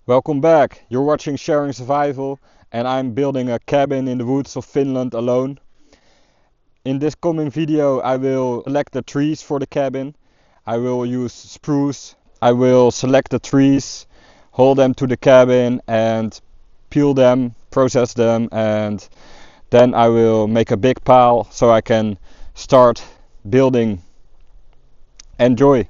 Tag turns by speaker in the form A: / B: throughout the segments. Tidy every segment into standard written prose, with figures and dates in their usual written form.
A: Welcome back. You're watching Sharingsurvival and I'm building a cabin in the woods of Finland alone. In this coming video I will select the trees for the cabin. I will use spruce. I will select the trees, haul them to the cabin and peel them, process them, and then I will make a big pile so I can start building. Enjoy!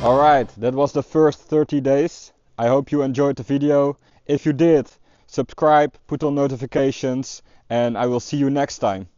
A: Alright, that was the first 30 days. I hope you enjoyed the video. If you did, subscribe, put on notifications, and I will see you next time.